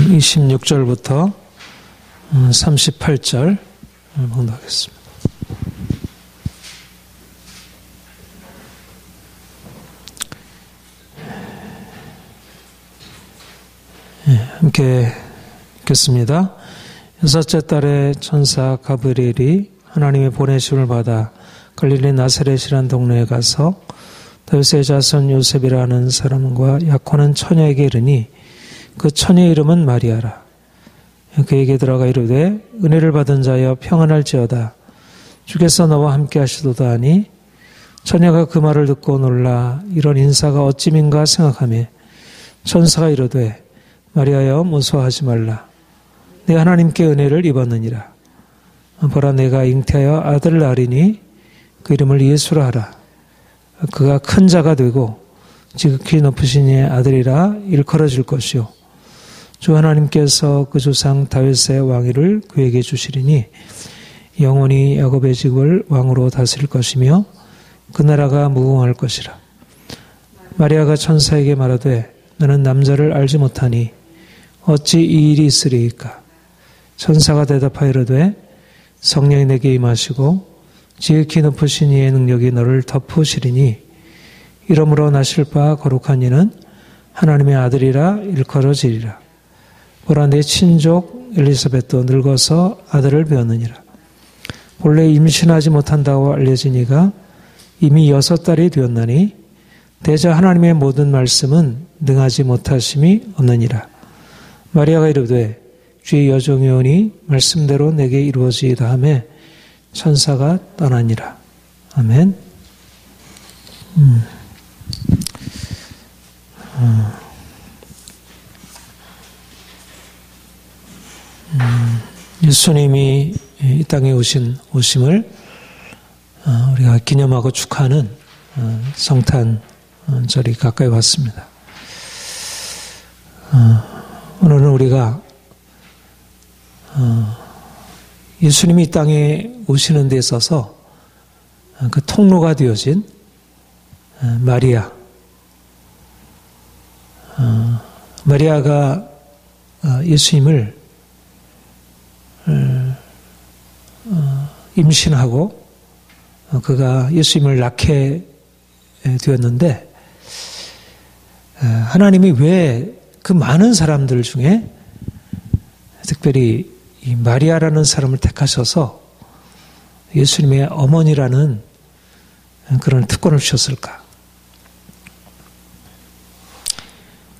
26절부터 38절 봉독하겠습니다. 함께 읽겠습니다. 여섯째 달에 천사 가브리엘이 하나님의 보내심을 받아 갈릴리 나사렛이라는 동네에 가서 다윗의 자손 요셉이라는 사람과 약혼한 처녀에게 이르니 그 처녀의 이름은 마리아라. 그에게 들어가 이르되 은혜를 받은 자여 평안할지어다. 주께서 너와 함께 하시도다 하니 처녀가 그 말을 듣고 놀라 이런 인사가 어찌민가 생각하며 천사가 이르되 마리아여 무서워하지 말라. 내 하나님께 은혜를 입었느니라. 보라 내가 잉태하여 아들을 낳으리니 그 이름을 예수라 하라. 그가 큰 자가 되고 지극히 높으신 이의 아들이라 일컬어질 것이요 주 하나님께서 그 조상 다윗의 왕위를 그에게 주시리니 영원히 야곱의 집을 왕으로 다스릴 것이며 그 나라가 무궁할 것이라. 마리아가 천사에게 말하되 너는 남자를 알지 못하니 어찌 이 일이 있으리이까. 천사가 대답하여 이르되 성령이 내게 임하시고 지극히 높으신 이의 능력이 너를 덮으시리니 이러므로 나실 바 거룩한 이는 하나님의 아들이라 일컬어지리라. 보라 내 친족 엘리사벳도 늙어서 아들을 배었느니라. 본래 임신하지 못한다고 알려진 이가 이미 6달이 되었나니 대저 하나님의 모든 말씀은 능하지 못하심이 없느니라. 마리아가 이르되 주의 여종이오니 말씀대로 내게 이루어지이다 하며 천사가 떠나니라. 아멘. 예수님이 이 땅에 오심을 우리가 기념하고 축하하는 성탄절이 가까이 왔습니다. 오늘은 우리가 예수님이 이 땅에 오시는 데 있어서 그 통로가 되어진 마리아가 예수님을 임신하고 그가 예수님을 낳게 되었는데 하나님이 왜 그 많은 사람들 중에 특별히 이 마리아라는 사람을 택하셔서 예수님의 어머니라는 그런 특권을 주셨을까?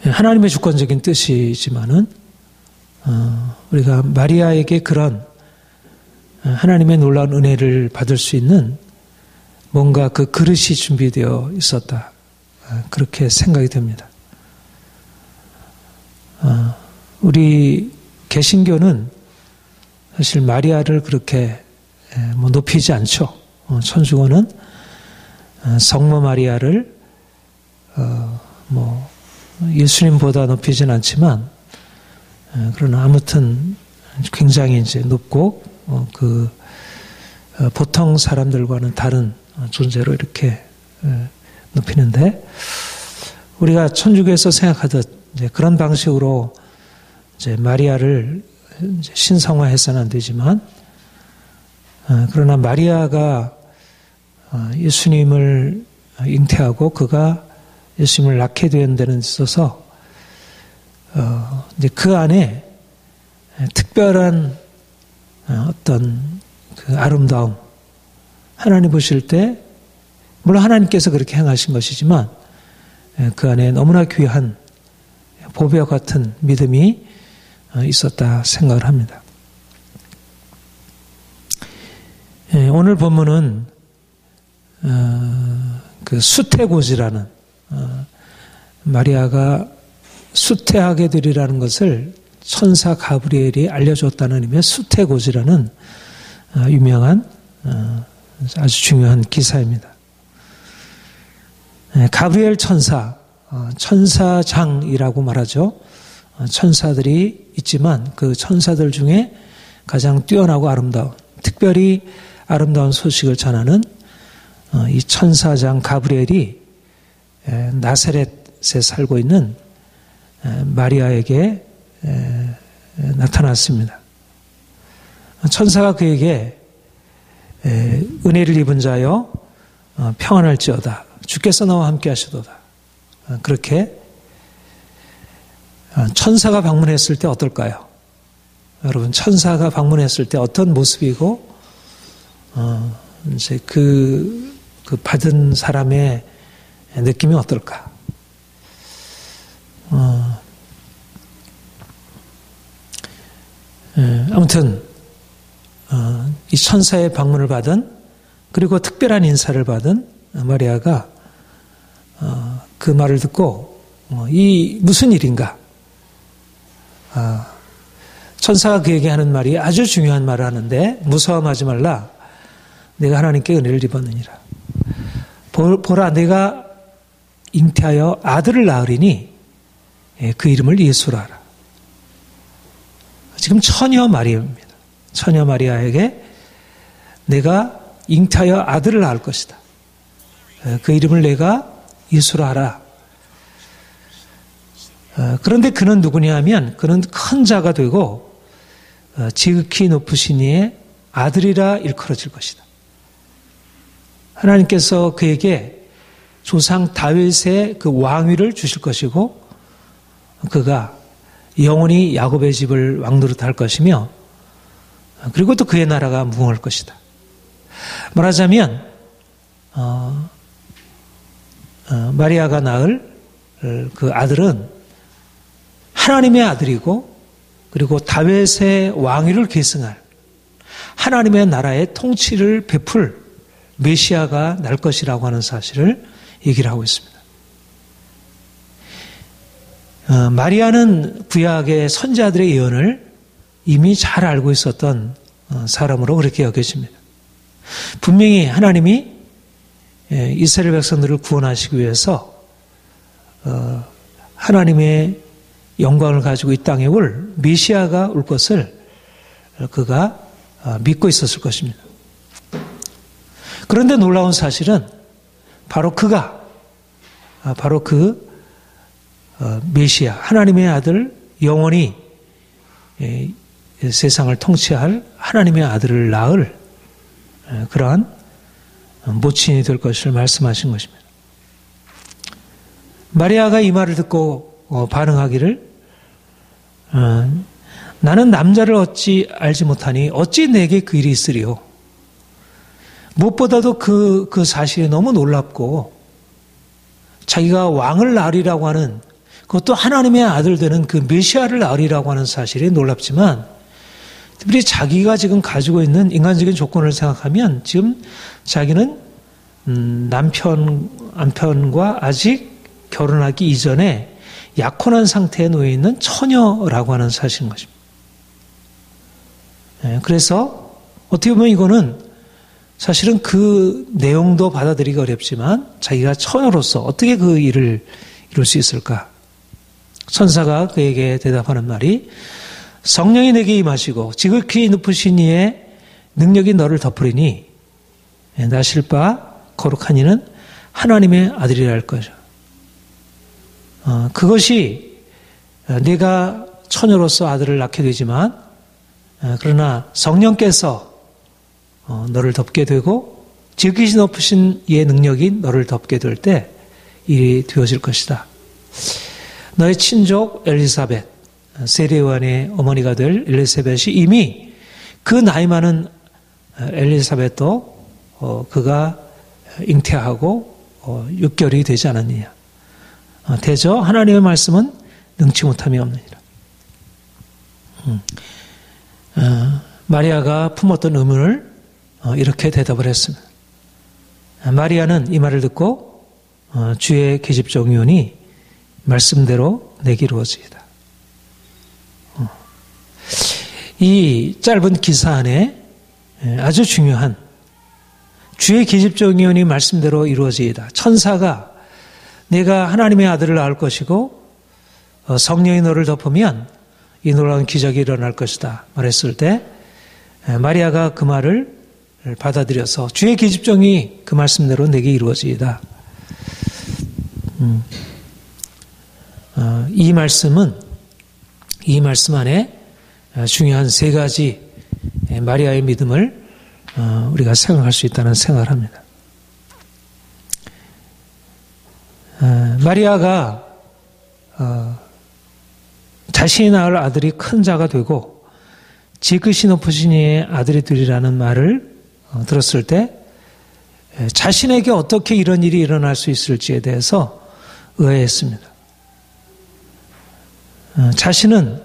하나님의 주권적인 뜻이지만은 우리가 마리아에게 그런 하나님의 놀라운 은혜를 받을 수 있는 뭔가 그 그릇이 준비되어 있었다. 그렇게 생각이 됩니다. 우리 개신교는 사실 마리아를 그렇게 높이지 않죠. 천주교는 성모 마리아를 예수님보다 높이진 않지만 그러나 아무튼 굉장히 이제 높고 보통 사람들과는 다른 존재로 이렇게 높이는데 우리가 천주교에서 생각하듯 이제 그런 방식으로 이제 마리아를 이제 신성화해서는 안 되지만 그러나 마리아가 예수님을 잉태하고 그가 예수님을 낳게 된 데는 있어서 이제 그 안에 특별한 어떤 그 아름다움, 하나님 보실 때 물론 하나님께서 그렇게 행하신 것이지만 그 안에 너무나 귀한 보배와 같은 믿음이 있었다 생각을 합니다. 오늘 본문은 그 수태고지라는 마리아가 수태하게 되리라는 것을 천사 가브리엘이 알려줬다는 의미의 수태고지라는 유명한 아주 중요한 기사입니다. 가브리엘 천사, 천사장이라고 말하죠. 천사들이 있지만 그 천사들 중에 가장 뛰어나고 아름다운, 특별히 아름다운 소식을 전하는 이 천사장 가브리엘이 나사렛에 살고 있는 마리아에게 나타났습니다. 천사가 그에게 은혜를 입은 자여 평안할지어다. 주께서 너와 함께 하시도다. 그렇게 천사가 방문했을 때 어떨까요? 여러분, 천사가 방문했을 때 어떤 모습이고 이제 그 받은 사람의 느낌이 어떨까? 아무튼 이 천사의 방문을 받은, 그리고 특별한 인사를 받은 마리아가 그 말을 듣고 이 무슨 일인가? 천사가 그에게 하는 말이 아주 중요한 말을 하는데, 무서워하지 말라. 내가 하나님께 은혜를 입었느니라. 보라, 내가 잉태하여 아들을 낳으리니 그 이름을 예수라 하라. 지금 처녀 마리아입니다. 처녀 마리아에게 내가 잉태하여 아들을 낳을 것이다. 그 이름을 내가 예수라 하라. 그런데 그는 누구냐 하면, 그는 큰 자가 되고 지극히 높으신 이의 아들이라 일컬어질 것이다. 하나님께서 그에게 조상 다윗의 그 왕위를 주실 것이고, 그가 영원히 야곱의 집을 왕노릇할 것이며, 그리고 또 그의 나라가 무궁할 것이다. 말하자면 마리아가 낳을 그 아들은 하나님의 아들이고, 그리고 다윗의 왕위를 계승할 하나님의 나라의 통치를 베풀 메시아가 날 것이라고 하는 사실을 얘기를 하고 있습니다. 마리아는 구약의 선지자들의 예언을 이미 잘 알고 있었던 사람으로 그렇게 여겨집니다. 분명히 하나님이 이스라엘 백성들을 구원하시기 위해서 하나님의 영광을 가지고 이 땅에 올 메시아가 올 것을 그가 믿고 있었을 것입니다. 그런데 놀라운 사실은 바로 그가, 바로 그 메시아, 하나님의 아들, 영원히 세상을 통치할 하나님의 아들을 낳을 그러한 모친이 될 것을 말씀하신 것입니다. 마리아가 이 말을 듣고 반응하기를, 나는 남자를 어찌 알지 못하니 어찌 내게 그 일이 있으리요. 무엇보다도 그 사실이 너무 놀랍고, 자기가 왕을 낳으리라고 하는, 그것도 하나님의 아들 되는 그 메시아를 낳으리라고 하는 사실이 놀랍지만, 특별히 자기가 지금 가지고 있는 인간적인 조건을 생각하면 지금 자기는 남편과 아직 결혼하기 이전에 약혼한 상태에 놓여 있는 처녀라고 하는 사실인 것입니다. 그래서 어떻게 보면 이거는 사실은 그 내용도 받아들이기 어렵지만, 자기가 처녀로서 어떻게 그 일을 이룰 수 있을까? 천사가 그에게 대답하는 말이, 성령이 내게 임하시고 지극히 높으신 이의 능력이 너를 덮으리니 나실 바 거룩한 이는 하나님의 아들이라 할 것이다. 그것이 네가 처녀로서 아들을 낳게 되지만, 그러나 성령께서 너를 덮게 되고 지극히 높으신 이의 능력이 너를 덮게 될 때 일이 되어질 것이다. 너의 친족 엘리사벳, 세례요한의 어머니가 될 엘리사벳이 이미 그 나이 많은 엘리사벳도 그가 잉태하고 6개월이 되지 않았느냐. 대저 하나님의 말씀은 능치 못함이 없느니라. 마리아가 품었던 의문을 이렇게 대답을 했습니다. 마리아는 이 말을 듣고 주의 계집종이오니 말씀대로 내게 이루어지이다. 이 짧은 기사 안에 아주 중요한 주의 계집종이오니 말씀대로 이루어지이다. 천사가 내가 하나님의 아들을 낳을 것이고 성령이 너를 덮으면 이 놀라운 기적이 일어날 것이다 말했을 때, 마리아가 그 말을 받아들여서 주의 계집종이 그 말씀대로 내게 이루어지이다. 이 말씀 안에 중요한 세 가지 마리아의 믿음을 우리가 생각할 수 있다는 생각을 합니다. 마리아가 자신이 낳을 아들이 큰 자가 되고 지극히 높으신 이의 아들이 되리라는 말을 들었을 때 자신에게 어떻게 이런 일이 일어날 수 있을지에 대해서 의아했습니다. 자신은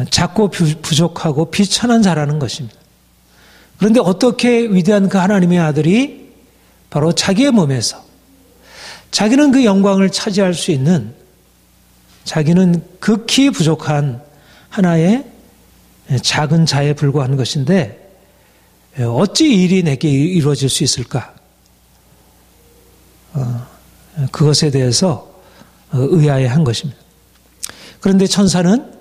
작고 부족하고 비천한 자라는 것입니다. 그런데 어떻게 위대한 그 하나님의 아들이 바로 자기의 몸에서 자기는 그 영광을 차지할 수 있는 자기는 극히 부족한 하나의 작은 자에 불과한 것인데 어찌 이 일이 내게 이루어질 수 있을까? 그것에 대해서 의아해한 것입니다. 그런데 천사는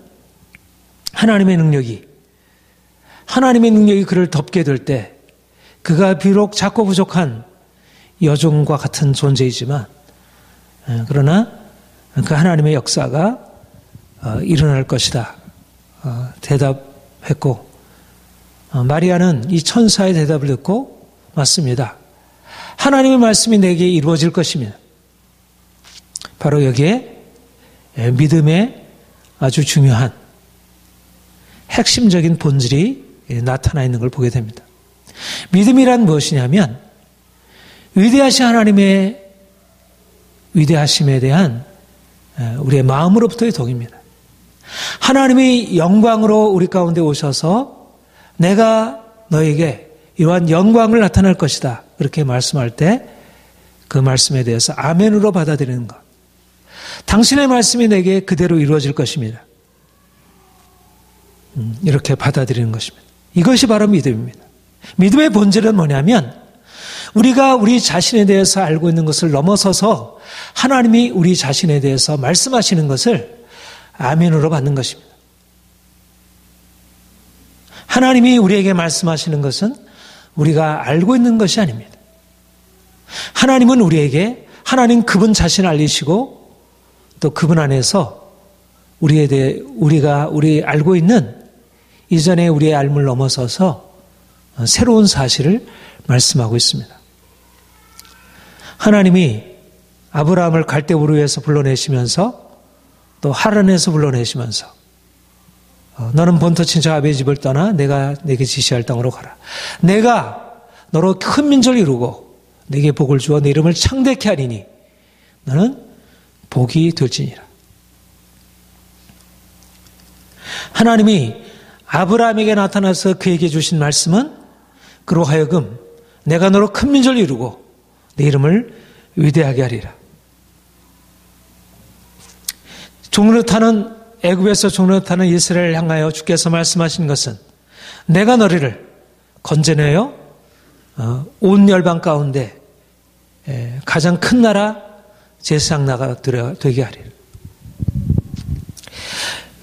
하나님의 능력이 그를 덮게 될 때 그가 비록 작고 부족한 여종과 같은 존재이지만 그러나 그 하나님의 역사가 일어날 것이다 대답했고 마리아는 이 천사의 대답을 듣고 맞습니다. 하나님의 말씀이 내게 이루어질 것입니다. 바로 여기에 믿음의 아주 중요한 핵심적인 본질이 나타나 있는 걸 보게 됩니다. 믿음이란 무엇이냐면 위대하신 하나님의 위대하심에 대한 우리의 마음으로부터의 동의입니다. 하나님이 영광으로 우리 가운데 오셔서 내가 너에게 이러한 영광을 나타낼 것이다. 그렇게 말씀할 때 그 말씀에 대해서 아멘으로 받아들이는 것. 당신의 말씀이 내게 그대로 이루어질 것입니다. 이렇게 받아들이는 것입니다. 이것이 바로 믿음입니다. 믿음의 본질은 뭐냐면 우리가 우리 자신에 대해서 알고 있는 것을 넘어서서 하나님이 우리 자신에 대해서 말씀하시는 것을 아멘으로 받는 것입니다. 하나님이 우리에게 말씀하시는 것은 우리가 알고 있는 것이 아닙니다. 하나님은 우리에게 하나님 그분 자신을 알리시고 또 그분 안에서 우리에 대해 우리 알고 있는 이전에 우리의 알물 넘어서서 새로운 사실을 말씀하고 있습니다. 하나님이 아브라함을 갈대우르에서 불러내시면서 또 하란에서 불러내시면서 너는 본토 친척 아비의 집을 떠나 내가 내게 지시할 땅으로 가라. 내가 너로 큰 민족을 이루고 내게 복을 주어 내 이름을 창대케 하리니 너는 복이 될지니라. 하나님이 아브라함에게 나타나서 그에게 주신 말씀은 그로 하여금 내가 너로 큰 민족을 이루고 내 이름을 위대하게 하리라. 종노릇하는 애굽에서 종노릇하는 이스라엘을 향하여 주께서 말씀하신 것은 내가 너희를 건져내어 온 열방 가운데 가장 큰 나라 제사장 나라가 되게 하리라.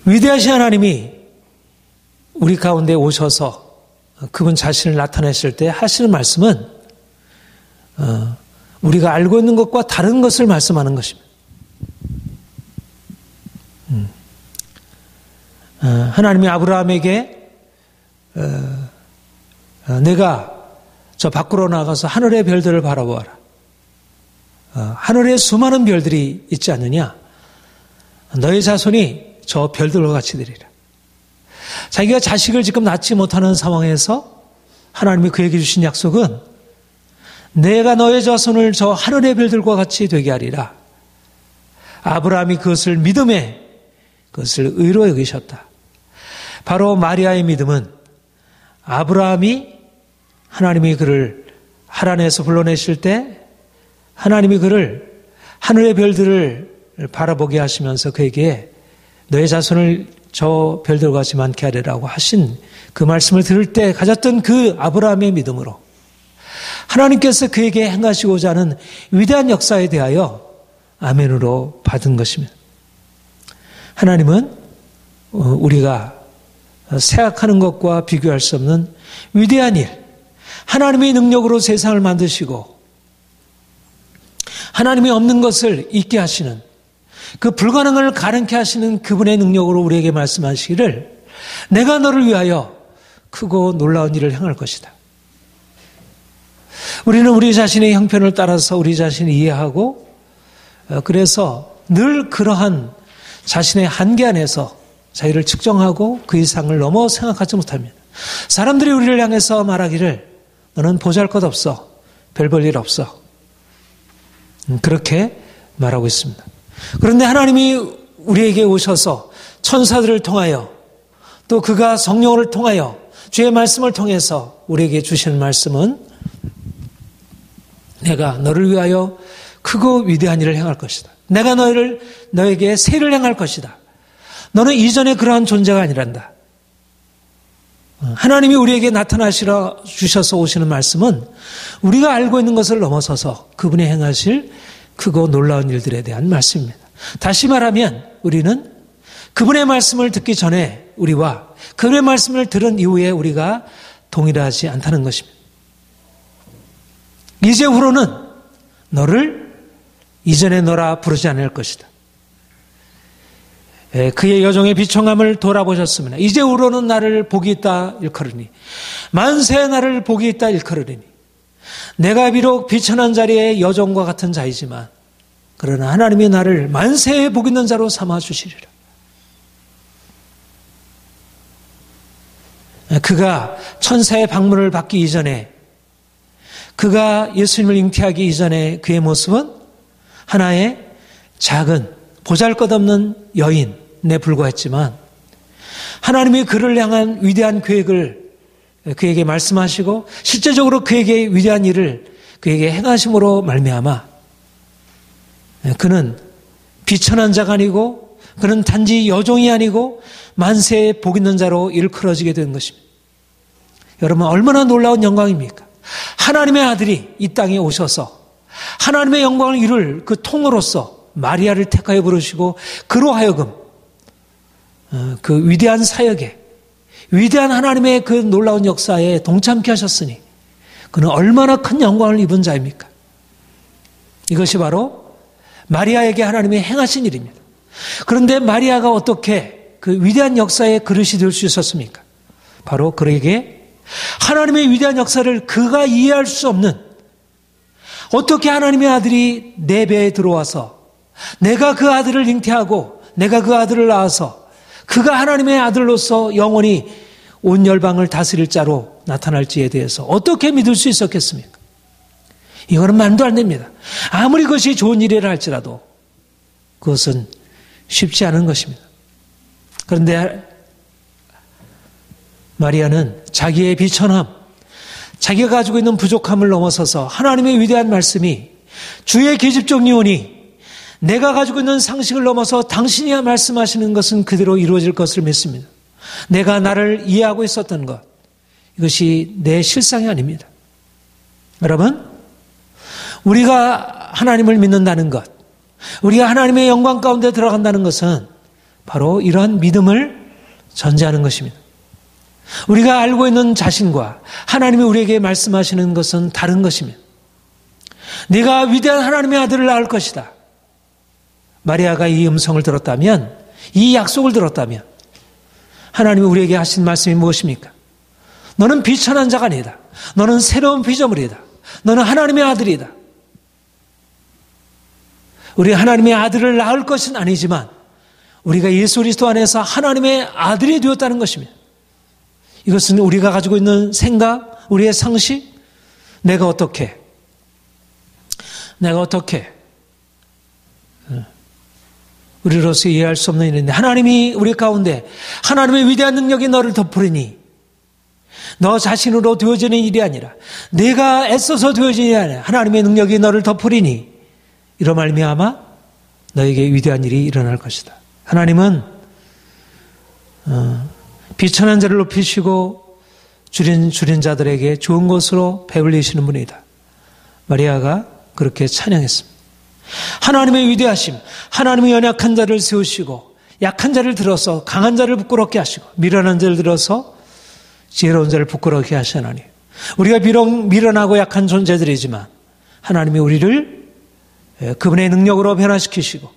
위대하신 하나님이 우리 가운데 오셔서 그분 자신을 나타내실 때 하시는 말씀은 우리가 알고 있는 것과 다른 것을 말씀하는 것입니다. 하나님이 아브라함에게 내가 저 밖으로 나가서 하늘의 별들을 바라보아라. 하늘에 수많은 별들이 있지 않느냐? 너의 자손이 저 별들과 같이 되리라. 자기가 자식을 지금 낳지 못하는 상황에서 하나님이 그에게 주신 약속은 내가 너의 자손을 저 하늘의 별들과 같이 되게 하리라. 아브라함이 그것을 믿음에 그것을 의로 여기셨다. 바로 마리아의 믿음은 아브라함이 하나님이 그를 하란에서 불러내실 때 하나님이 그를 하늘의 별들을 바라보게 하시면서 그에게 너의 자손을 저 별들과 같이 많게 하리라고 하신 그 말씀을 들을 때 가졌던 그 아브라함의 믿음으로 하나님께서 그에게 행하시고자 하는 위대한 역사에 대하여 아멘으로 받은 것입니다. 하나님은 우리가 생각하는 것과 비교할 수 없는 위대한 일, 하나님의 능력으로 세상을 만드시고 하나님이 없는 것을 있게 하시는 그 불가능을 가능케 하시는 그분의 능력으로 우리에게 말씀하시기를 내가 너를 위하여 크고 놀라운 일을 행할 것이다. 우리는 우리 자신의 형편을 따라서 우리 자신을 이해하고 그래서 늘 그러한 자신의 한계 안에서 자기를 측정하고 그 이상을 넘어 생각하지 못합니다. 사람들이 우리를 향해서 말하기를 너는 보잘것없어. 별 볼 일 없어. 그렇게 말하고 있습니다. 그런데 하나님이 우리에게 오셔서 천사들을 통하여 또 그가 성령을 통하여 주의 말씀을 통해서 우리에게 주시는 말씀은 내가 너를 위하여 크고 위대한 일을 행할 것이다. 내가 너에게 세를 행할 것이다. 너는 이전에 그러한 존재가 아니란다. 하나님이 우리에게 나타나시러 주셔서 오시는 말씀은 우리가 알고 있는 것을 넘어서서 그분이 행하실 크고 놀라운 일들에 대한 말씀입니다. 다시 말하면 우리는 그분의 말씀을 듣기 전에 우리와 그분의 말씀을 들은 이후에 우리가 동일하지 않다는 것입니다. 이제후로는 너를 이전의 너라 부르지 않을 것이다. 그의 여종의 비청함을 돌아보셨습니다. 이제후로는 나를 복이 있다 일컬으니 만세 나를 복이 있다 일컬으리니 내가 비록 비천한 자리에 여종과 같은 자이지만 그러나 하나님이 나를 만세의 복 있는 자로 삼아주시리라. 그가 천사의 방문을 받기 이전에 그가 예수님을 잉태하기 이전에 그의 모습은 하나의 작은 보잘것없는 여인에 불과했지만 하나님이 그를 향한 위대한 계획을 그에게 말씀하시고 실제적으로 그에게 위대한 일을 그에게 행하심으로 말미암아 그는 비천한 자가 아니고 그는 단지 여종이 아니고 만세의 복 있는 자로 일컬어지게 된 것입니다. 여러분 얼마나 놀라운 영광입니까? 하나님의 아들이 이 땅에 오셔서 하나님의 영광을 이룰 그 통으로서 마리아를 택하여 부르시고 그로 하여금 그 위대한 사역에 위대한 하나님의 그 놀라운 역사에 동참케 하셨으니 그는 얼마나 큰 영광을 입은 자입니까? 이것이 바로 마리아에게 하나님이 행하신 일입니다. 그런데 마리아가 어떻게 그 위대한 역사의 그릇이 될 수 있었습니까? 바로 그에게 하나님의 위대한 역사를 그가 이해할 수 없는 어떻게 하나님의 아들이 내 배에 들어와서 내가 그 아들을 잉태하고 내가 그 아들을 낳아서 그가 하나님의 아들로서 영원히 온 열방을 다스릴 자로 나타날지에 대해서 어떻게 믿을 수 있었겠습니까? 이거는 말도 안 됩니다. 아무리 그것이 좋은 일이라 할지라도 그것은 쉽지 않은 것입니다. 그런데 마리아는 자기의 비천함, 자기가 가지고 있는 부족함을 넘어서서 하나님의 위대한 말씀이 주의 계집종 요원이 내가 가지고 있는 상식을 넘어서 당신이 말씀하시는 것은 그대로 이루어질 것을 믿습니다. 내가 나를 이해하고 있었던 것, 이것이 내 실상이 아닙니다. 여러분, 우리가 하나님을 믿는다는 것, 우리가 하나님의 영광 가운데 들어간다는 것은 바로 이러한 믿음을 전제하는 것입니다. 우리가 알고 있는 자신과 하나님이 우리에게 말씀하시는 것은 다른 것입니다. 네가 위대한 하나님의 아들을 낳을 것이다. 마리아가 이 음성을 들었다면, 이 약속을 들었다면 하나님이 우리에게 하신 말씀이 무엇입니까? 너는 비천한 자가 아니다. 너는 새로운 피조물이다. 너는 하나님의 아들이다. 우리 하나님의 아들을 낳을 것은 아니지만 우리가 예수 그리스도 안에서 하나님의 아들이 되었다는 것입니다. 이것은 우리가 가지고 있는 생각, 우리의 상식, 내가 어떻게 우리로서 이해할 수 없는 일인데 하나님이 우리 가운데 하나님의 위대한 능력이 너를 덮으리니 너 자신으로 되어지는 일이 아니라 내가 애써서 되어지는 일이 아니라 하나님의 능력이 너를 덮으리니 이런 말미암아 너에게 위대한 일이 일어날 것이다. 하나님은 비천한 자를 높이시고 줄인 자들에게 좋은 것으로 배불리시는 분이다. 마리아가 그렇게 찬양했습니다. 하나님의 위대하심, 하나님의 연약한 자를 세우시고 약한 자를 들어서 강한 자를 부끄럽게 하시고 미련한 자를 들어서 지혜로운 자를 부끄럽게 하시나니 우리가 비록 미련하고 약한 존재들이지만 하나님이 우리를 그분의 능력으로 변화시키시고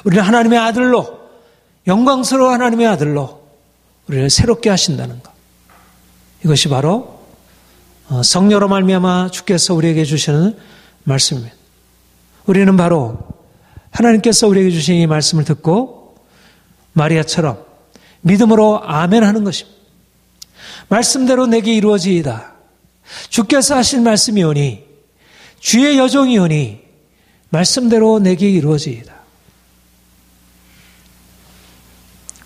우리는 하나님의 아들로 영광스러운 하나님의 아들로 우리를 새롭게 하신다는 것. 이것이 바로 성령으로 말미암아 주께서 우리에게 주시는 말씀입니다. 우리는 바로 하나님께서 우리에게 주신 이 말씀을 듣고 마리아처럼 믿음으로 아멘 하는 것입니다. 말씀대로 내게 이루어지이다. 주께서 하신 말씀이오니 주의 여종이오니 말씀대로 내게 이루어지이다.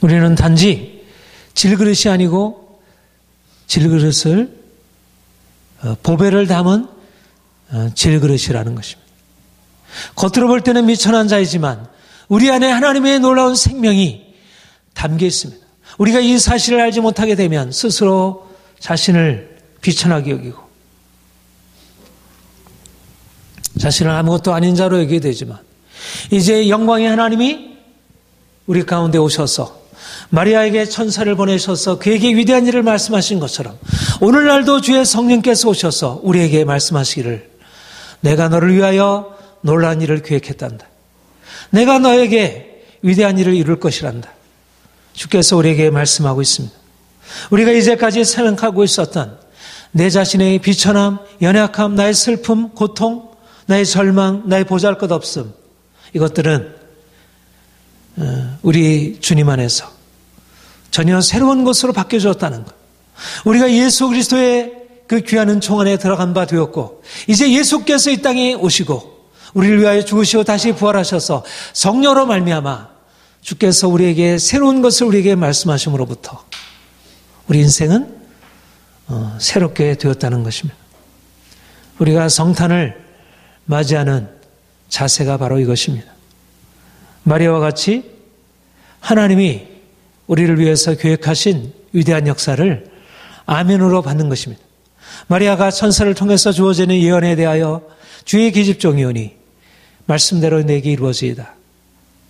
우리는 단지 질그릇이 아니고 질그릇을 보배를 담은 질그릇이라는 것입니다. 겉으로 볼 때는 미천한 자이지만 우리 안에 하나님의 놀라운 생명이 담겨 있습니다. 우리가 이 사실을 알지 못하게 되면 스스로 자신을 비천하게 여기고 자신을 아무것도 아닌 자로 여기게 되지만 이제 영광의 하나님이 우리 가운데 오셔서 마리아에게 천사를 보내셔서 그에게 위대한 일을 말씀하신 것처럼 오늘날도 주의 성령께서 오셔서 우리에게 말씀하시기를 내가 너를 위하여 놀라운 일을 계획했단다. 내가 너에게 위대한 일을 이룰 것이란다. 주께서 우리에게 말씀하고 있습니다. 우리가 이제까지 생각하고 있었던 내 자신의 비천함, 연약함, 나의 슬픔, 고통, 나의 절망, 나의 보잘것없음 이것들은 우리 주님 안에서 전혀 새로운 것으로 바뀌어졌다는 것. 우리가 예수 그리스도의 그 귀한 은총 안에 들어간 바 되었고 이제 예수께서 이 땅에 오시고 우리를 위하여 죽으시고 다시 부활하셔서 성령으로 말미암아 주께서 우리에게 새로운 것을 우리에게 말씀하심으로부터 우리 인생은 새롭게 되었다는 것입니다. 우리가 성탄을 맞이하는 자세가 바로 이것입니다. 마리아와 같이 하나님이 우리를 위해서 계획하신 위대한 역사를 아멘으로 받는 것입니다. 마리아가 천사를 통해서 주어지는 예언에 대하여 주의 기집종이오니 말씀대로 내게 이루어지이다.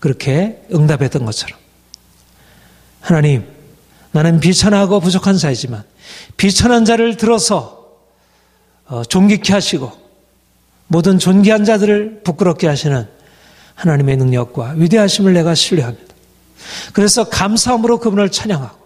그렇게 응답했던 것처럼 하나님, 나는 비천하고 부족한 자이지만 비천한 자를 들어서 존귀케 하시고 모든 존귀한 자들을 부끄럽게 하시는 하나님의 능력과 위대하심을 내가 신뢰합니다. 그래서 감사함으로 그분을 찬양하고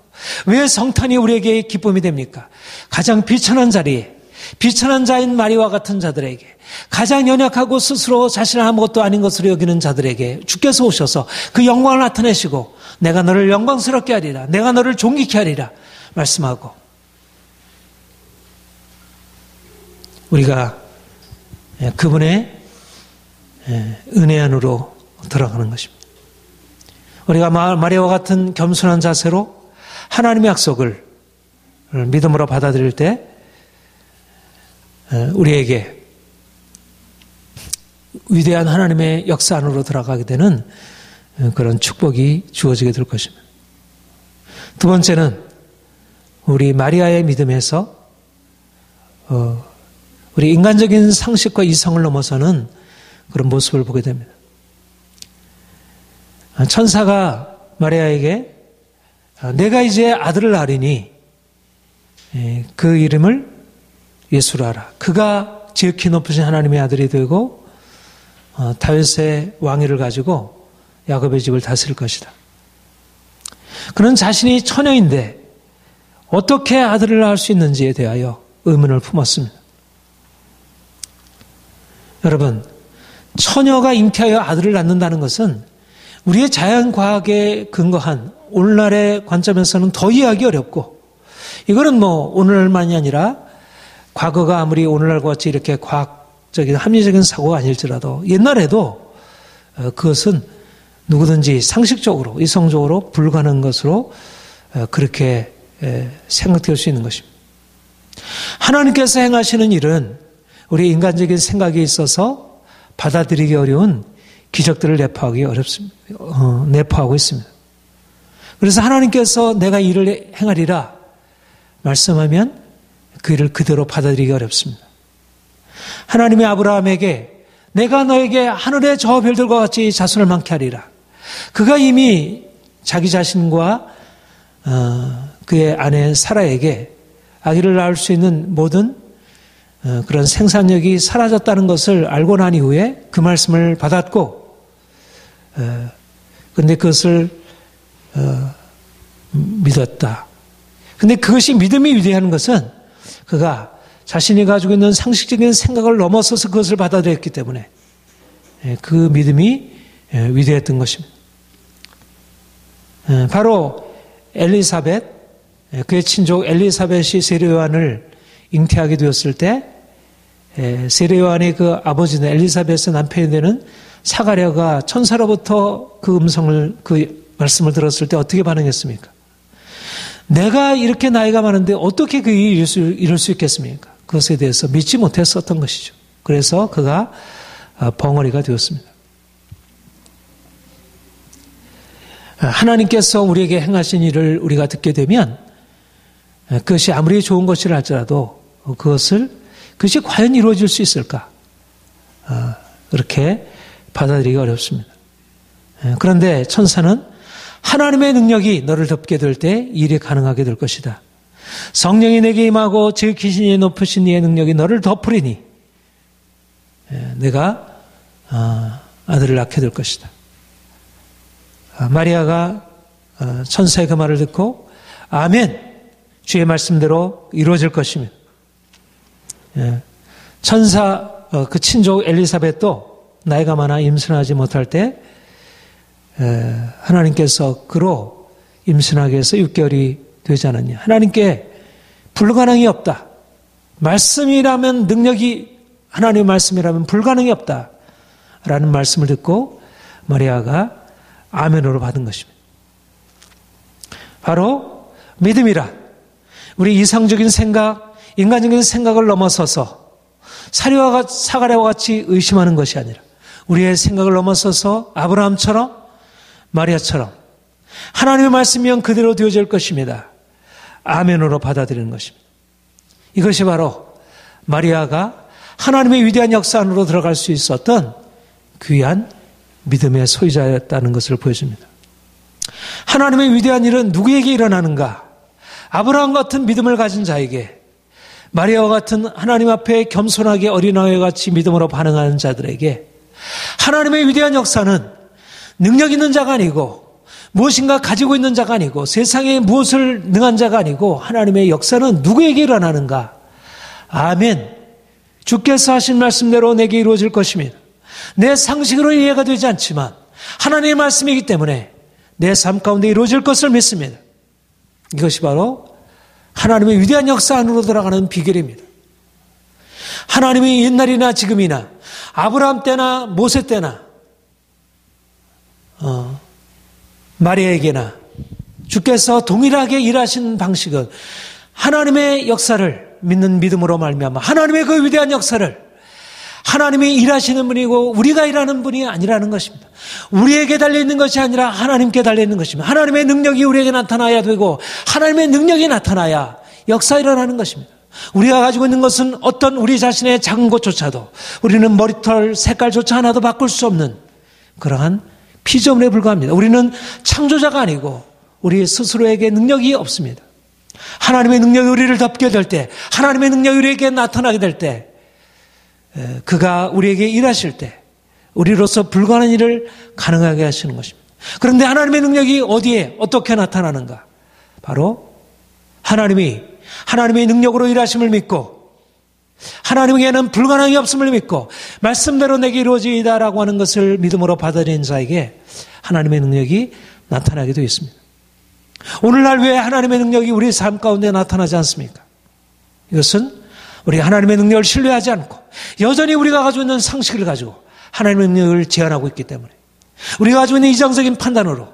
왜 성탄이 우리에게 기쁨이 됩니까? 가장 비천한 자리에 비천한 자인 마리아와 같은 자들에게 가장 연약하고 스스로 자신을 아무것도 아닌 것으로 여기는 자들에게 주께서 오셔서 그 영광을 나타내시고 내가 너를 영광스럽게 하리라, 내가 너를 존귀케 하리라 말씀하고 우리가 그분의 은혜 안으로 들어가는 것입니다. 우리가 마리아와 같은 겸손한 자세로 하나님의 약속을 믿음으로 받아들일 때 우리에게 위대한 하나님의 역사 안으로 들어가게 되는 그런 축복이 주어지게 될 것입니다. 두 번째는 우리 마리아의 믿음에서 우리 인간적인 상식과 이성을 넘어서는 그런 모습을 보게 됩니다. 천사가 마리아에게 내가 이제 아들을 낳으리니 그 이름을 예수라 하라. 그가 지극히 높으신 하나님의 아들이 되고 다윗의 왕위를 가지고 야곱의 집을 다스릴 것이다. 그는 자신이 처녀인데 어떻게 아들을 낳을 수 있는지에 대하여 의문을 품었습니다. 여러분, 처녀가 잉태하여 아들을 낳는다는 것은 우리의 자연과학에 근거한 오늘날의 관점에서는 더 이해하기 어렵고 이거는 오늘만이 아니라 과거가 아무리 오늘날과 같이 이렇게 과학적인 합리적인 사고가 아닐지라도 옛날에도 그것은 누구든지 상식적으로 이성적으로 불가능한 것으로 그렇게 생각될 수 있는 것입니다. 하나님께서 행하시는 일은 우리 인간적인 생각에 있어서 받아들이기 어려운 기적들을 내포하기 어렵습니다. 내포하고 있습니다. 그래서 하나님께서 내가 일을 행하리라 말씀하면 그 일을 그대로 받아들이기 어렵습니다. 하나님이 아브라함에게 내가 너에게 하늘의 저 별들과 같이 자손을 많게 하리라. 그가 이미 자기 자신과 그의 아내 사라에게 아기를 낳을 수 있는 모든 그런 생산력이 사라졌다는 것을 알고 난 이후에 그 말씀을 받았고 그런데 그것을 믿었다. 근데 그것이 믿음이 위대한 것은 그가 자신이 가지고 있는 상식적인 생각을 넘어서서 그것을 받아들였기 때문에 그 믿음이 위대했던 것입니다. 바로 엘리사벳, 그의 친족 엘리사벳이 세례요한을 잉태하게 되었을 때 세례요한의 그 아버지는 엘리사벳의 남편이 되는 사가랴가 천사로부터 그 음성을, 그 말씀을 들었을 때 어떻게 반응했습니까? 내가 이렇게 나이가 많은데 어떻게 그 일을 이룰 수 있겠습니까? 그것에 대해서 믿지 못했었던 것이죠. 그래서 그가 벙어리가 되었습니다. 하나님께서 우리에게 행하신 일을 우리가 듣게 되면 그것이 아무리 좋은 것이라 할지라도 그것이 과연 이루어질 수 있을까? 그렇게 받아들이기 어렵습니다. 그런데 천사는 하나님의 능력이 너를 덮게 될 때 일이 가능하게 될 것이다. 성령이 내게 임하고 지극히신 높으신 이의 능력이 너를 덮으리니 내가 아들을 낳게 될 것이다. 마리아가 천사의 그 말을 듣고 아멘, 주의 말씀대로 이루어질 것입니다. 천사 그 친족 엘리사벳도 나이가 많아 임신하지 못할 때 하나님께서 그로 임신하게 해서 6개월이 되지 않았냐. 하나님께 불가능이 없다. 말씀이라면 능력이 하나님의 말씀이라면 불가능이 없다. 라는 말씀을 듣고 마리아가 아멘으로 받은 것입니다. 바로 믿음이란 우리 이상적인 생각, 인간적인 생각을 넘어서서 사가랴와 같이 의심하는 것이 아니라 우리의 생각을 넘어서서 아브라함처럼 마리아처럼 하나님의 말씀이면 그대로 되어질 것입니다. 아멘으로 받아들이는 것입니다. 이것이 바로 마리아가 하나님의 위대한 역사 안으로 들어갈 수 있었던 귀한 믿음의 소유자였다는 것을 보여줍니다. 하나님의 위대한 일은 누구에게 일어나는가? 아브라함 같은 믿음을 가진 자에게, 마리아와 같은 하나님 앞에 겸손하게 어린아이와 같이 믿음으로 반응하는 자들에게 하나님의 위대한 역사는 능력 있는 자가 아니고 무엇인가 가지고 있는 자가 아니고 세상에 무엇을 능한 자가 아니고 하나님의 역사는 누구에게 일어나는가? 아멘. 주께서 하신 말씀대로 내게 이루어질 것입니다. 내 상식으로 이해가 되지 않지만 하나님의 말씀이기 때문에 내 삶 가운데 이루어질 것을 믿습니다. 이것이 바로 하나님의 위대한 역사 안으로 들어가는 비결입니다. 하나님이 옛날이나 지금이나 아브라함 때나 모세 때나 마리아에게나 주께서 동일하게 일하신 방식은 하나님의 역사를 믿는 믿음으로 말미암아 하나님의 그 위대한 역사를 하나님이 일하시는 분이고 우리가 일하는 분이 아니라는 것입니다. 우리에게 달려있는 것이 아니라 하나님께 달려있는 것입니다. 하나님의 능력이 우리에게 나타나야 되고 하나님의 능력이 나타나야 역사 일어나는 것입니다. 우리가 가지고 있는 것은 어떤 우리 자신의 작은 것조차도 우리는 머리털 색깔조차 하나도 바꿀 수 없는 그러한 피조물에 불과합니다. 우리는 창조자가 아니고 우리 스스로에게 능력이 없습니다. 하나님의 능력이 우리를 덮게 될 때, 하나님의 능력이 우리에게 나타나게 될 때, 그가 우리에게 일하실 때 우리로서 불가능한 일을 가능하게 하시는 것입니다. 그런데 하나님의 능력이 어디에 어떻게 나타나는가? 바로 하나님의 능력으로 일하심을 믿고 하나님에게는 불가능이 없음을 믿고 말씀대로 내게 이루어지이다라고 하는 것을 믿음으로 받아들인 자에게 하나님의 능력이 나타나게 되어 있습니다. 오늘날 왜 하나님의 능력이 우리 삶 가운데 나타나지 않습니까? 이것은 우리 하나님의 능력을 신뢰하지 않고 여전히 우리가 가지고 있는 상식을 가지고 하나님의 능력을 제한하고 있기 때문에 우리가 가지고 있는 이정적인 판단으로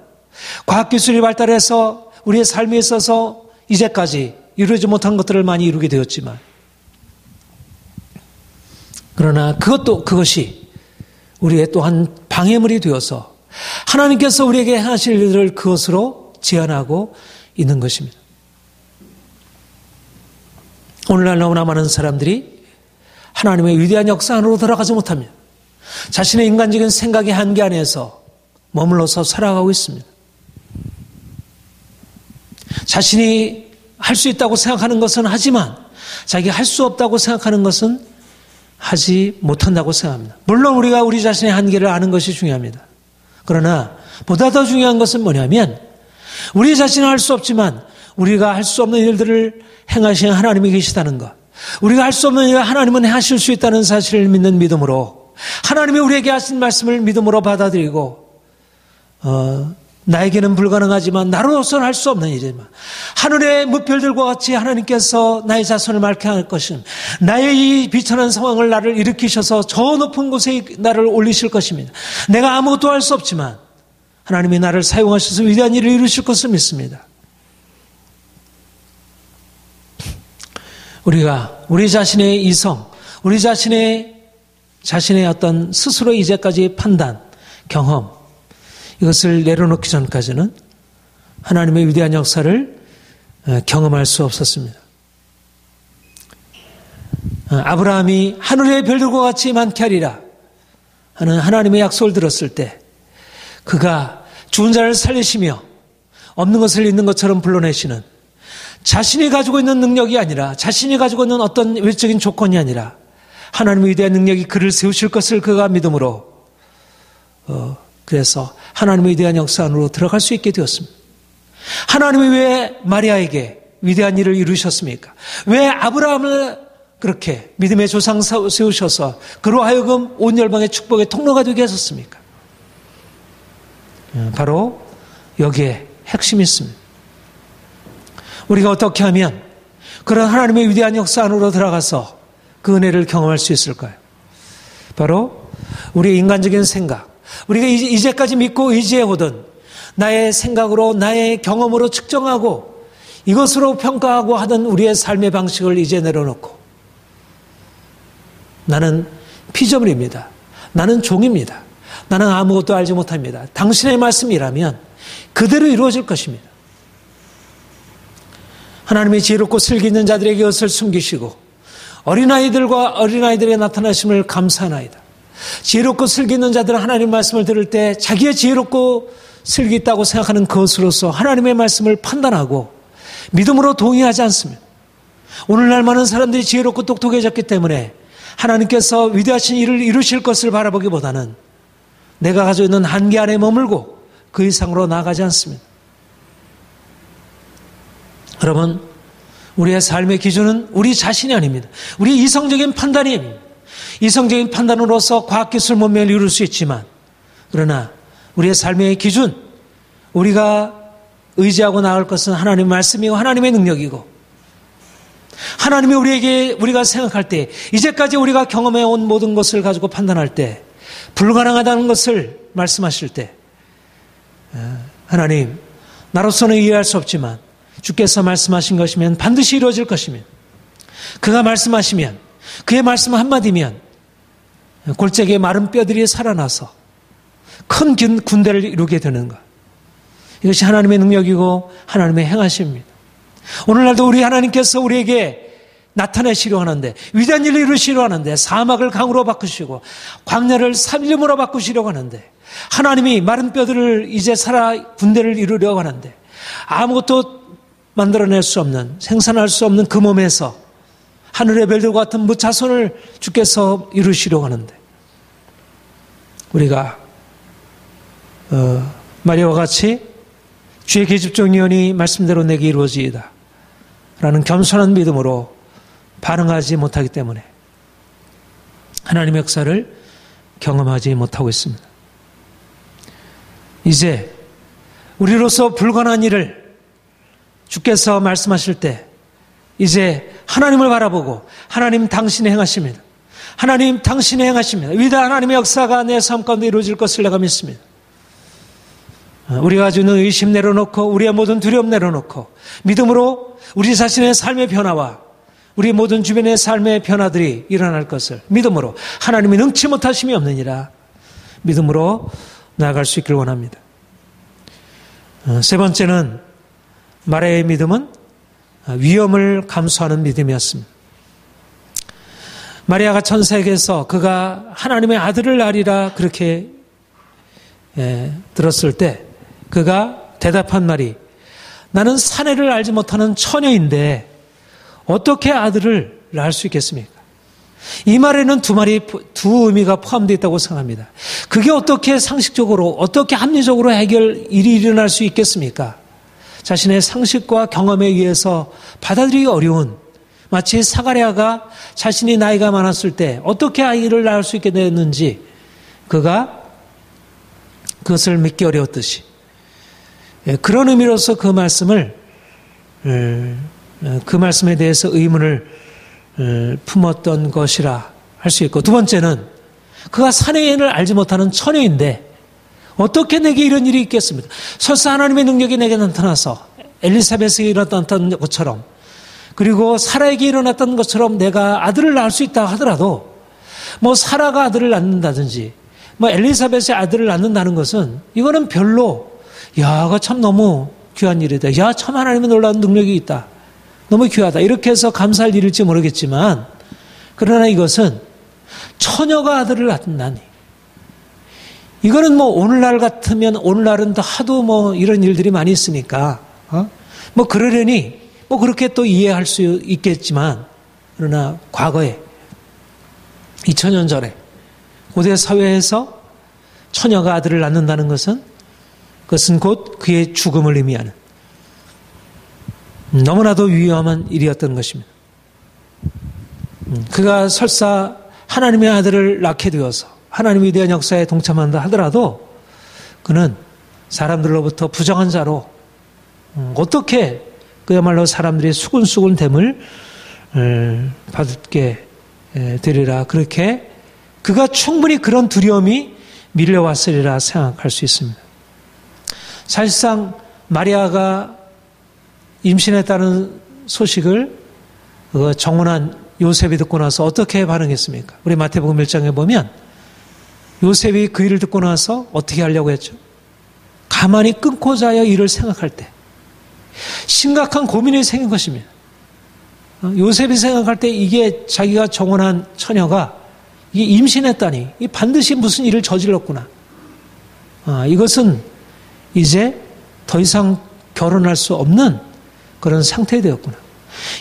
과학기술이 발달해서 우리의 삶에 있어서 이제까지 이루어지지 못한 것들을 많이 이루게 되었지만 그러나 그것이 우리의 또한 방해물이 되어서 하나님께서 우리에게 하실 일을 그것으로 제한하고 있는 것입니다. 오늘날 너무나 많은 사람들이 하나님의 위대한 역사 안으로 들어가지 못합니다. 자신의 인간적인 생각의 한계 안에서 머물러서 살아가고 있습니다. 자신이 할 수 있다고 생각하는 것은 하지만 자기가 할 수 없다고 생각하는 것은 하지 못한다고 생각합니다. 물론 우리가 우리 자신의 한계를 아는 것이 중요합니다. 그러나 보다 더 중요한 것은 뭐냐면 우리 자신은 할 수 없지만 우리가 할 수 없는 일들을 행하시는 하나님이 계시다는 것, 우리가 할 수 없는 일을 하나님은 하실 수 있다는 사실을 믿는 믿음으로 하나님이 우리에게 하신 말씀을 믿음으로 받아들이고 나에게는 불가능하지만 나로서는 할 수 없는 일이지만 하늘의 무별들과 같이 하나님께서 나의 자손을 맑게 할 것입니다. 나의 이 비천한 상황을 나를 일으키셔서 저 높은 곳에 나를 올리실 것입니다. 내가 아무것도 할 수 없지만 하나님이 나를 사용하셔서 위대한 일을 이루실 것을 믿습니다. 우리가 우리 자신의 이성, 우리 자신의 어떤 스스로 이제까지 판단, 경험, 이것을 내려놓기 전까지는 하나님의 위대한 역사를 경험할 수 없었습니다. 아브라함이 하늘의 별들과 같이 많게 하리라 하는 하나님의 약속을 들었을 때 그가 죽은 자를 살리시며 없는 것을 있는 것처럼 불러내시는 자신이 가지고 있는 능력이 아니라 자신이 가지고 있는 어떤 외적인 조건이 아니라 하나님의 위대한 능력이 그를 세우실 것을 그가 믿음으로 그래서 하나님의 위대한 역사 안으로 들어갈 수 있게 되었습니다. 하나님이 왜 마리아에게 위대한 일을 이루셨습니까? 왜 아브라함을 그렇게 믿음의 조상 세우셔서 그로 하여금 온 열방의 축복의 통로가 되게 하셨습니까? 바로 여기에 핵심이 있습니다. 우리가 어떻게 하면 그런 하나님의 위대한 역사 안으로 들어가서 그 은혜를 경험할 수 있을까요? 바로 우리의 인간적인 생각, 우리가 이제까지 믿고 의지해오던 나의 생각으로 나의 경험으로 측정하고 이것으로 평가하고 하던 우리의 삶의 방식을 이제 내려놓고 나는 피조물입니다. 나는 종입니다. 나는 아무것도 알지 못합니다. 당신의 말씀이라면 그대로 이루어질 것입니다. 하나님의 지혜롭고 슬기 있는 자들에게 이것을 숨기시고 어린아이들의 나타나심을 감사하나이다. 지혜롭고 슬기 있는 자들은 하나님의 말씀을 들을 때 자기의 지혜롭고 슬기 있다고 생각하는 것으로서 하나님의 말씀을 판단하고 믿음으로 동의하지 않습니다. 오늘날 많은 사람들이 지혜롭고 똑똑해졌기 때문에 하나님께서 위대하신 일을 이루실 것을 바라보기보다는 내가 가지고 있는 한계 안에 머물고 그 이상으로 나아가지 않습니다. 여러분, 우리의 삶의 기준은 우리 자신이 아닙니다. 우리 이성적인 판단이 아닙니다. 이성적인 판단으로서 과학기술 문명을 이룰 수 있지만 그러나 우리의 삶의 기준, 우리가 의지하고 나아갈 것은 하나님의 말씀이고 하나님의 능력이고 하나님이 우리가 생각할 때 이제까지 우리가 경험해온 모든 것을 가지고 판단할 때 불가능하다는 것을 말씀하실 때 하나님, 나로서는 이해할 수 없지만 주께서 말씀하신 것이면 반드시 이루어질 것이면 그가 말씀하시면 그의 말씀 한마디면 골짜기의 마른 뼈들이 살아나서 큰 군대를 이루게 되는 것. 이것이 하나님의 능력이고 하나님의 행하심입니다. 오늘날도 우리 하나님께서 우리에게 나타내시려 하는데 위대한 일을 이루시려 하는데 사막을 강으로 바꾸시고 광야를 산림으로 바꾸시려고 하는데 하나님이 마른 뼈들을 이제 군대를 이루려고 하는데 아무것도 만들어낼 수 없는 생산할 수 없는 그 몸에서 하늘의 별들과 같은 무자손을 주께서 이루시려고 하는데 우리가 마리아와 같이 주의 계집종이오니 말씀대로 내게 이루어지이다 라는 겸손한 믿음으로 반응하지 못하기 때문에 하나님의 역사를 경험하지 못하고 있습니다. 이제 우리로서 불가능한 일을 주께서 말씀하실 때 이제 하나님을 바라보고 하나님 당신이 행하십니다. 하나님 당신이 행하십니다. 위대한 하나님의 역사가 내 삶 가운데 이루어질 것을 내가 믿습니다. 우리가 가지고 있는 의심 내려놓고 우리의 모든 두려움 내려놓고 믿음으로 우리 자신의 삶의 변화와 우리 모든 주변의 삶의 변화들이 일어날 것을 믿음으로 하나님이 능치 못하심이 없느니라 믿음으로 나아갈 수 있기를 원합니다. 세 번째는 마리아의 믿음은 위험을 감수하는 믿음이었습니다. 마리아가 천사에게서 그가 하나님의 아들을 낳으리라 그렇게 들었을 때 그가 대답한 말이 나는 사내를 알지 못하는 처녀인데 어떻게 아들을 낳을 수 있겠습니까? 이 말에는 두 의미가 포함되어 있다고 생각합니다. 그게 어떻게 상식적으로 어떻게 합리적으로 일이 일어날 수 있겠습니까? 자신의 상식과 경험에 의해서 받아들이기 어려운, 마치 사가랴가 자신이 나이가 많았을 때 어떻게 아이를 낳을 수 있게 됐는지 그가 그것을 믿기 어려웠듯이, 그런 의미로서 그 말씀에 대해서 의문을 품었던 것이라 할 수 있고, 두 번째는 그가 사내인을 알지 못하는 처녀인데 어떻게 내게 이런 일이 있겠습니까? 설사 하나님의 능력이 내게 나타나서 엘리사벳에게 일어났던 것처럼, 그리고 사라에게 일어났던 것처럼 내가 아들을 낳을 수 있다 하더라도, 뭐 사라가 아들을 낳는다든지 뭐 엘리사벳의 아들을 낳는다는 것은 이거는 별로, 야, 그거 참 너무 귀한 일이다, 야, 참 하나님의 놀라운 능력이 있다, 너무 귀하다, 이렇게 해서 감사할 일일지 모르겠지만, 그러나 이것은 처녀가 아들을 낳는다니, 이거는 뭐 오늘날 같으면, 오늘날은 또 하도 뭐 이런 일들이 많이 있으니까 뭐 그러려니 뭐 그렇게 또 이해할 수 있겠지만, 그러나 과거에 2000년 전에 고대 사회에서 처녀가 아들을 낳는다는 것은, 그것은 곧 그의 죽음을 의미하는 너무나도 위험한 일이었던 것입니다. 그가 설사 하나님의 아들을 낳게 되어서 하나님의 위대한 역사에 동참한다 하더라도 그는 사람들로부터 부정한 자로, 어떻게 그야말로 사람들이 수군수군 됨을 받게 되리라, 그렇게 그가 충분히 그런 두려움이 밀려왔으리라 생각할 수 있습니다. 사실상 마리아가 임신했다는 소식을 정혼한 요셉이 듣고 나서 어떻게 반응했습니까? 우리 마태복음 1장에 보면 요셉이 그 일을 듣고 나서 어떻게 하려고 했죠? 가만히 끊고자 하여 일을 생각할 때 심각한 고민이 생긴 것입니다. 요셉이 생각할 때 이게 자기가 정혼한 처녀가 이게 임신했다니, 이 반드시 무슨 일을 저질렀구나. 이것은 이제 더 이상 결혼할 수 없는 그런 상태에 되었구나.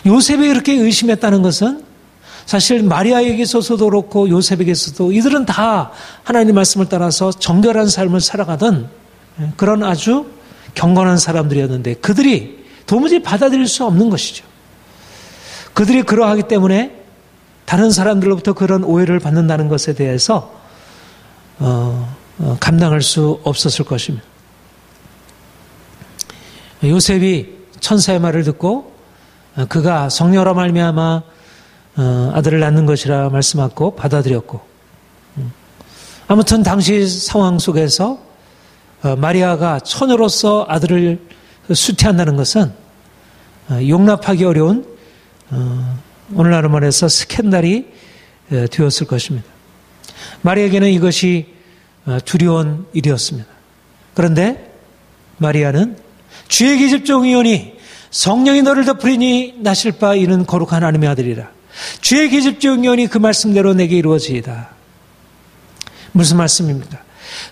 요셉이 그렇게 의심했다는 것은 사실 마리아에게서도 그렇고 요셉에게서도 이들은 다 하나님의 말씀을 따라서 정결한 삶을 살아가던 그런 아주 경건한 사람들이었는데, 그들이 도무지 받아들일 수 없는 것이죠. 그들이 그러하기 때문에 다른 사람들로부터 그런 오해를 받는다는 것에 대해서 감당할 수 없었을 것입니다. 요셉이 천사의 말을 듣고 그가 성녀로 말미암아 아들을 낳는 것이라 말씀하고 받아들였고, 아무튼 당시 상황 속에서 마리아가 처녀로서 아들을 수태한다는 것은 용납하기 어려운, 오늘날로 말해서 스캔들이 되었을 것입니다. 마리아에게는 이것이 두려운 일이었습니다. 그런데 마리아는 주의 계집종이오니 성령이 너를 덮으리니 나실 바 이는 거룩한 하나님의 아들이라. 주의 계집종이오니 그 말씀대로 내게 이루어지이다. 무슨 말씀입니까?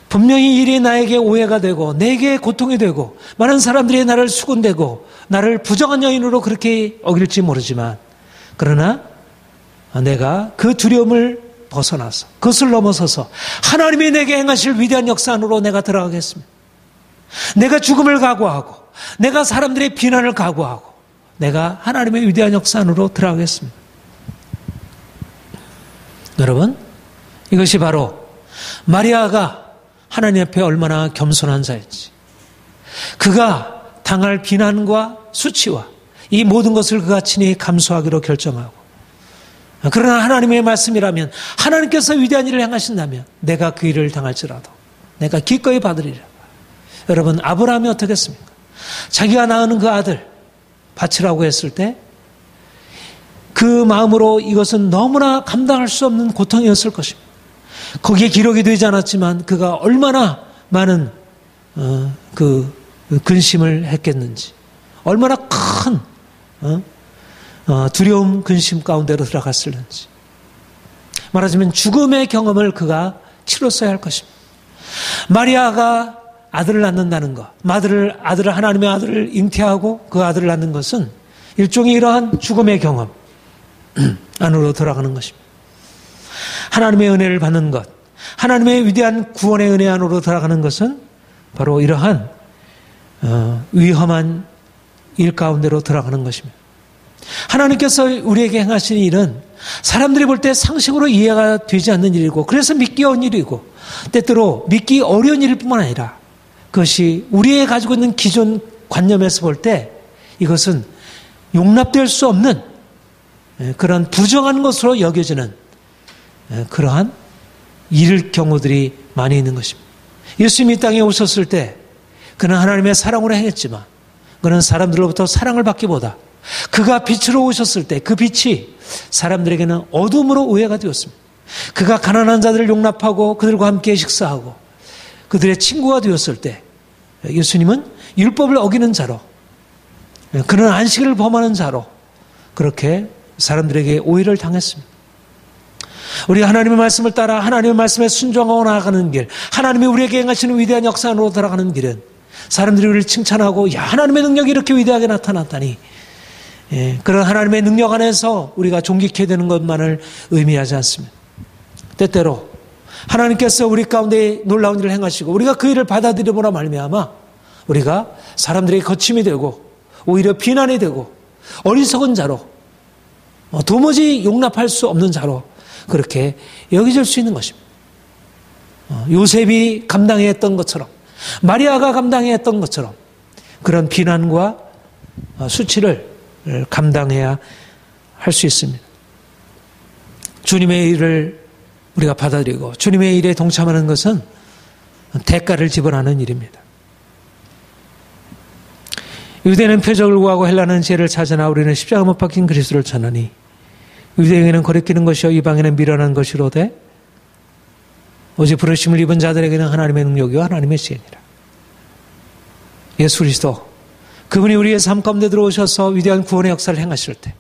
분명히 일이 나에게 오해가 되고 내게 고통이 되고 많은 사람들이 나를 수군대고 나를 부정한 여인으로 그렇게 어길지 모르지만, 그러나 내가 그 두려움을 벗어나서 그것을 넘어서서 하나님이 내게 행하실 위대한 역사 안으로 내가 들어가겠습니다. 내가 죽음을 각오하고 내가 사람들의 비난을 각오하고 내가 하나님의 위대한 역사 안으로 들어가겠습니다. 여러분, 이것이 바로 마리아가 하나님 앞에 얼마나 겸손한 자인지, 그가 당할 비난과 수치와 이 모든 것을 그가 친히 감수하기로 결정하고, 그러나 하나님의 말씀이라면, 하나님께서 위대한 일을 행하신다면 내가 그 일을 당할지라도 내가 기꺼이 받으리라. 여러분, 아브라함이 어떻게 했습니까? 자기가 낳은 그 아들 바치라고 했을 때 그 마음으로 이것은 너무나 감당할 수 없는 고통이었을 것입니다. 거기에 기록이 되지 않았지만 그가 얼마나 많은 그 근심을 했겠는지, 얼마나 큰 두려움, 근심 가운데로 들어갔을는지, 말하자면 죽음의 경험을 그가 치렀어야 할 것입니다. 마리아가 아들을 낳는다는 것, 아들을 하나님의 아들을 잉태하고 그 아들을 낳는 것은 일종의 이러한 죽음의 경험 안으로 들어가는 것입니다. 하나님의 은혜를 받는 것, 하나님의 위대한 구원의 은혜 안으로 들어가는 것은 바로 이러한 위험한 일 가운데로 들어가는 것입니다. 하나님께서 우리에게 행하시는 일은 사람들이 볼 때 상식으로 이해가 되지 않는 일이고 그래서 믿기 어려운 일이고 때때로 믿기 어려운 일일 뿐만 아니라 그것이 우리의 가지고 있는 기존 관념에서 볼 때 이것은 용납될 수 없는 그런 부정한 것으로 여겨지는 그러한 일 경우들이 많이 있는 것입니다. 예수님이 이 땅에 오셨을 때 그는 하나님의 사랑으로 행했지만 그는 사람들로부터 사랑을 받기보다 그가 빛으로 오셨을 때 그 빛이 사람들에게는 어둠으로 오해가 되었습니다. 그가 가난한 자들을 용납하고 그들과 함께 식사하고 그들의 친구가 되었을 때 예수님은 율법을 어기는 자로 그는 안식일을 범하는 자로 그렇게 사람들에게 오해를 당했습니다. 우리 하나님의 말씀을 따라 하나님의 말씀에 순종하고 나아가는 길, 하나님이 우리에게 행하시는 위대한 역사 안으로 들어가는 길은 사람들이 우리를 칭찬하고 야 하나님의 능력이 이렇게 위대하게 나타났다니 그런 하나님의 능력 안에서 우리가 존귀케 되는 것만을 의미하지 않습니다. 때때로 하나님께서 우리 가운데 놀라운 일을 행하시고 우리가 그 일을 받아들여보라 말미암아 우리가 사람들에게 거침이 되고 오히려 비난이 되고 어리석은 자로 도무지 용납할 수 없는 자로 그렇게 여겨질 수 있는 것입니다. 요셉이 감당해야 했던 것처럼 마리아가 감당해야 했던 것처럼 그런 비난과 수치를 감당해야 할 수 있습니다. 주님의 일을 우리가 받아들이고 주님의 일에 동참하는 것은 대가를 지불하는 일입니다. 유대는 표적을 구하고 헬라는 지혜를 찾으나 우리는 십자가 못 박힌 그리스도를 찾으니 유대에게는 거리끼는 것이요 이방에는 미련한 것이로되 오직 부르심을 입은 자들에게는 하나님의 능력이요 하나님의 지혜니라. 예수 그리스도 그분이 우리의 삶 가운데 들어오셔서 위대한 구원의 역사를 행하실 때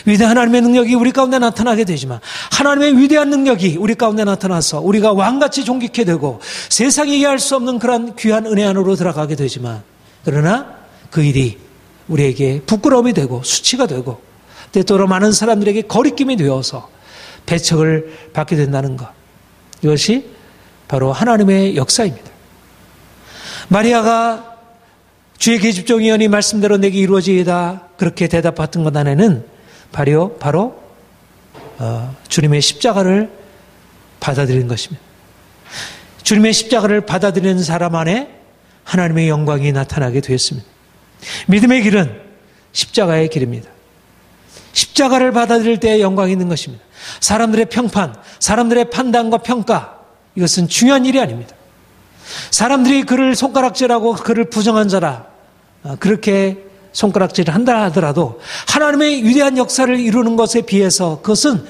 위대한 하나님의 능력이 우리 가운데 나타나게 되지만 하나님의 위대한 능력이 우리 가운데 나타나서 우리가 왕같이 존귀케 되고 세상이 이해할 수 없는 그런 귀한 은혜 안으로 들어가게 되지만 그러나 그 일이 우리에게 부끄러움이 되고 수치가 되고 때때로 많은 사람들에게 거리낌이 되어서 배척을 받게 된다는 것, 이것이 바로 하나님의 역사입니다. 마리아가 주의 계집종이 여니 말씀대로 내게 이루어지이다 그렇게 대답했던 것 안에는 바로 주님의 십자가를 받아들이는 것입니다. 주님의 십자가를 받아들이는 사람 안에 하나님의 영광이 나타나게 되었습니다. 믿음의 길은 십자가의 길입니다. 십자가를 받아들일 때의 영광이 있는 것입니다. 사람들의 평판, 사람들의 판단과 평가, 이것은 중요한 일이 아닙니다. 사람들이 그를 손가락질하고 그를 부정한 자라 그렇게 손가락질을 한다 하더라도 하나님의 위대한 역사를 이루는 것에 비해서 그것은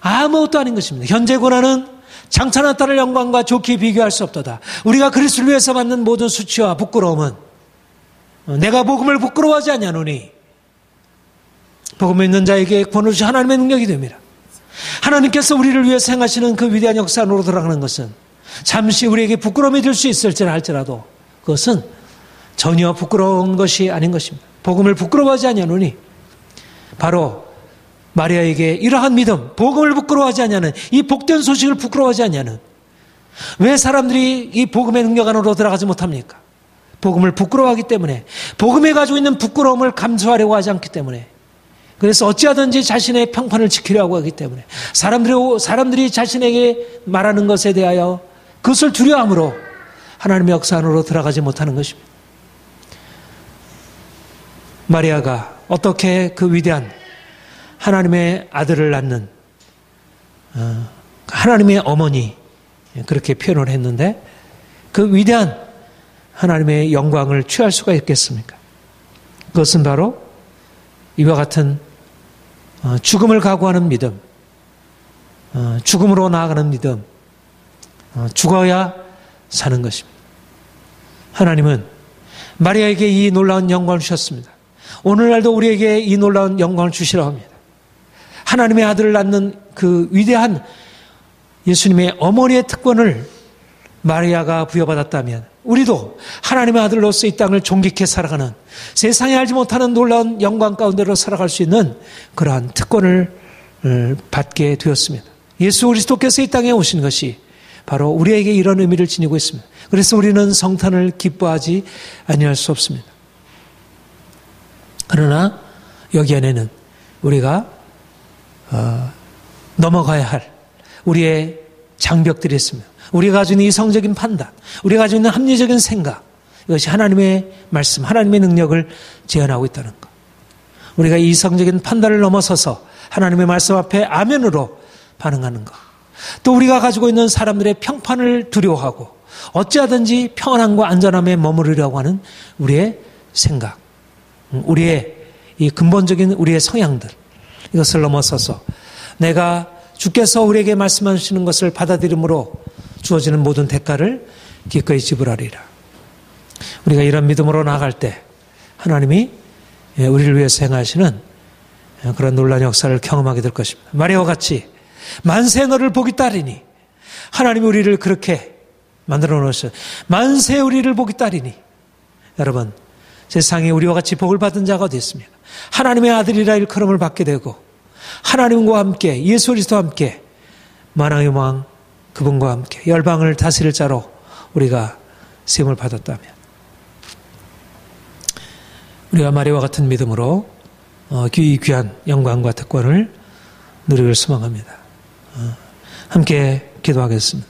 아무것도 아닌 것입니다. 현재 고난은 장차나 따를 영광과 좋게 비교할 수 없도다. 우리가 그리스도를 위해서 받는 모든 수치와 부끄러움은 내가 복음을 부끄러워하지 아니하노니 복음에 있는 자에게 권을 주신 하나님의 능력이 됩니다. 하나님께서 우리를 위해서 행하시는 그 위대한 역사 안으로 들어가는 것은 잠시 우리에게 부끄러움이 될 수 있을지라 할지라도 그것은 전혀 부끄러운 것이 아닌 것입니다. 복음을 부끄러워하지 아니하노니 바로 마리아에게 이러한 믿음, 복음을 부끄러워하지 아니하는 이 복된 소식을 부끄러워하지 아니하는 왜 사람들이 이 복음의 능력 안으로 들어가지 못합니까? 복음을 부끄러워하기 때문에 복음에 가지고 있는 부끄러움을 감수하려고 하지 않기 때문에 그래서 어찌하든지 자신의 평판을 지키려고 하기 때문에 사람들이 자신에게 말하는 것에 대하여 그것을 두려워함으로 하나님의 역사 안으로 들어가지 못하는 것입니다. 마리아가 어떻게 그 위대한 하나님의 아들을 낳는 하나님의 어머니 그렇게 표현을 했는데 그 위대한 하나님의 영광을 취할 수가 있겠습니까? 그것은 바로 이와 같은 죽음을 각오하는 믿음, 죽음으로 나아가는 믿음, 죽어야 사는 것입니다. 하나님은 마리아에게 이 놀라운 영광을 주셨습니다. 오늘날도 우리에게 이 놀라운 영광을 주시라고 합니다. 하나님의 아들을 낳는 그 위대한 예수님의 어머니의 특권을 마리아가 부여받았다면 우리도 하나님의 아들로서 이 땅을 존귀케 살아가는 세상에 알지 못하는 놀라운 영광 가운데로 살아갈 수 있는 그러한 특권을 받게 되었습니다. 예수 그리스도께서 이 땅에 오신 것이 바로 우리에게 이런 의미를 지니고 있습니다. 그래서 우리는 성탄을 기뻐하지 아니할 수 없습니다. 그러나 여기 안에는 우리가 넘어가야 할 우리의 장벽들이 있습니다. 우리가 가지고 있는 이성적인 판단, 우리가 가지고 있는 합리적인 생각, 이것이 하나님의 말씀, 하나님의 능력을 제한하고 있다는 것. 우리가 이성적인 판단을 넘어서서 하나님의 말씀 앞에 아멘으로 반응하는 것. 또 우리가 가지고 있는 사람들의 평판을 두려워하고 어찌하든지 평안함과 안전함에 머무르려고 하는 우리의 생각, 우리의 이 근본적인 우리의 성향들, 이것을 넘어서서 내가 주께서 우리에게 말씀하시는 것을 받아들임으로 주어지는 모든 대가를 기꺼이 지불하리라. 우리가 이런 믿음으로 나아갈 때 하나님이 우리를 위해서 행하시는 그런 놀라운 역사를 경험하게 될 것입니다. 마리아와 같이 만세 너를 복이 따르니, 하나님이 우리를 그렇게 만들어 놓으셨어요. 만세 우리를 복이 따르니. 여러분, 세상에 우리와 같이 복을 받은 자가 어디 있습니까? 하나님의 아들이라 일컬음을 받게 되고 하나님과 함께 예수 그리스도와 함께 만왕의 왕 그분과 함께 열방을 다스릴 자로 우리가 세움을 받았다면, 우리가 마리아와 같은 믿음으로 귀한 영광과 특권을 누리길 소망합니다. 함께 기도하겠습니다.